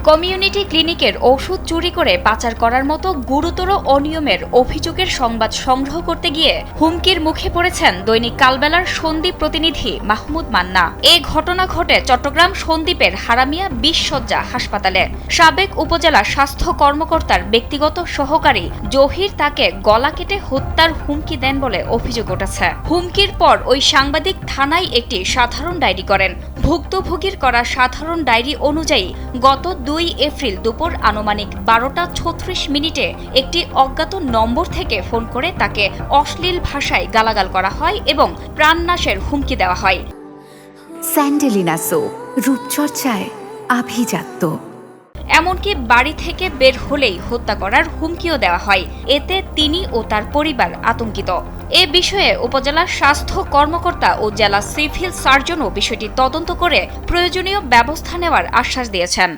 Community ক্লিনিকের ওষুধ চুরি করে পাচার করার মতো গুরুতর অনিয়মের অভিযোগের সংবাদ সংগ্রহ করতে গিয়ে হুমকির মুখে পড়েছেন দৈনিক কালবেলার সন্দ্বীপ প্রতিনিধি মাহমুদ মান্না। এই ঘটনা ঘটে চট্টগ্রাম সন্দ্বীপের হারামিয়া ২০ শয্যা হাসপাতালে। সাবেক উপজেলা স্বাস্থ্য কর্মকর্তার ব্যক্তিগত সহকারী জহির তাকে গলা কেটে হত্যার হুমকি দেন বলে অভিযোগ উঠেছে। হুমকির পর ওই সাংবাদিক থানায় একটি সাধারণ ডায়েরি করেন। ভুক্তভোগীর করা সাধারণ ডায়েরি অনুযায়ী গত ২ এপ্রিল দুপুর আনুমানিক ১২টা ৩৬ মিনিটে একটি অজ্ঞাত নম্বর থেকে ফোন করে তাকে অশ্লীল ভাষায় গালাগাল করা হয় এবং প্রাণনাশের হুমকি দেওয়া হয়। স্যান্ডেলিনা সো রূপচর্চায় আভিজাত্য। এমনকি বাড়ি থেকে বের হলেই হত্যা করার হুমকিও দেওয়া হয়। এতে তিনি ও তার পরিবার আতঙ্কিত। এ বিষয়ে উপজেলা স্বাস্থ্য কর্মকর্তা ও জেলা সিভিল সার্জনও বিষয়টি তদন্ত করে প্রয়োজনীয় ব্যবস্থা নেওয়ার আশ্বাস দিয়েছেন।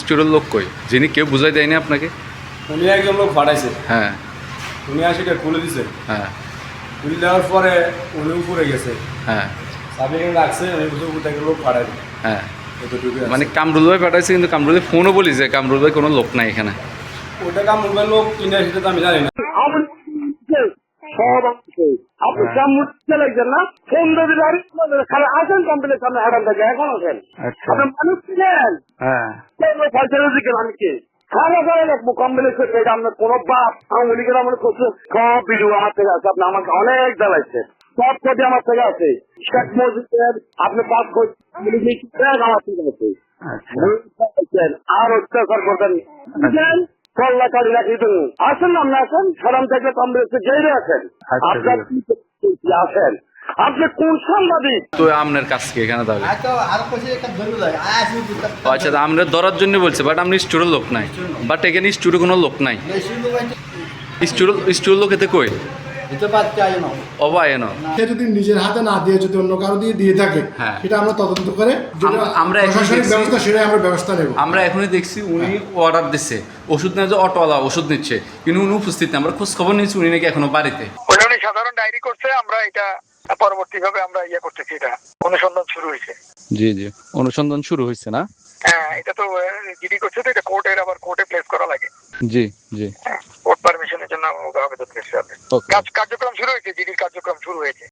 স্টোরের লোক কই যিনি কেউ বুঝাই দেয়নি আপনাকে? উনি একজন লোক পাঠাইছে। হ্যাঁ, উনি আসিটা খুলে দিছে। হ্যাঁ, খুলে দেওয়ার পরে উনি উপরে গেছে। হ্যাঁ, সাবিকে রাখছে, আমি বুঝে উপর থেকে লোক পাঠাই। হ্যাঁ, মানে কামরুল ভাই পাঠাইছে, কিন্তু কামরুল ফোনও বলি যে কামরুল ভাই কোনো লোক নাই এখানে। ওটা কামরুল ভাই লোক কিনে সেটা তো আমি জানি না। আপনি কামরুল লাগছেন না? ফোন দেবে খালি আসেন কমপ্লেক্স সামনে হারান থাকে এখন আছেন। আপনি মানুষ ছিলেন? হ্যাঁ, পয়সা দিকেন আমি কে খাওয়া খাওয়া লাগবো কমপ্লেক্স থেকে আপনার কোনো বাপ আওয়ামী লীগের আমার করছে সব ভিডিও আমার থেকে আছে। আপনি আমাকে অনেক জ্বালাইছেন, সব কটি আমার থেকে আছে। শেখ মুজিবের আপনি পাস করছেন আমার থেকে আছে। আর অত্যাচার করতেন কল্লা কারি রাখি দেবো। আসেন না, আপনি আসেন সরাম থেকে কমপ্লেক্সে জেলে আছেন। আপনার আসেন, আপনি কোন সাংবাদিক? তো আপনার কাছ থেকে এখানে তাহলে আচ্ছা, আমরা ধরার জন্য বলছে, বাট আপনি স্টোরের লোক নাই, বাট এখানে স্টোরে কোনো লোক নাই। স্টোরের লোক এতে কই সে যদি নিজের হাতে না দিয়ে যদি অন্য কারো দিয়ে থাকে, হ্যাঁ, সেটা আমরা তদন্ত করে আমরা প্রশাসনিক ব্যবস্থা সেটাই আমরা ব্যবস্থা নেব। আমরা এখনই দেখছি উনি অর্ডার দিচ্ছে ওষুধ নেওয়া, যে অটোওয়ালা ওষুধ নিচ্ছে, কিন্তু উনি উপস্থিত নেই। আমরা খোঁজ খবর নিয়েছি উনি নাকি এখনো বাড়িতে। উনি সাধারণ ডায়েরি করছে, আমরা এটা পরবর্তীভাবে আমরা করতেছি, এটা অনুসন্ধান শুরু হয়েছে। জি জি, অনুসন্ধান শুরু হয়েছে না? হ্যাঁ, এটা তো জিডি করছে, তো এটা কোর্টের আবার কোর্টে প্লেস করা লাগে। জি জি, কোর্ট পারমিশনের জন্য আবেদন করতে হবে। কার্যক্রম শুরু হয়েছে, জিডির কার্যক্রম শুরু হয়েছে।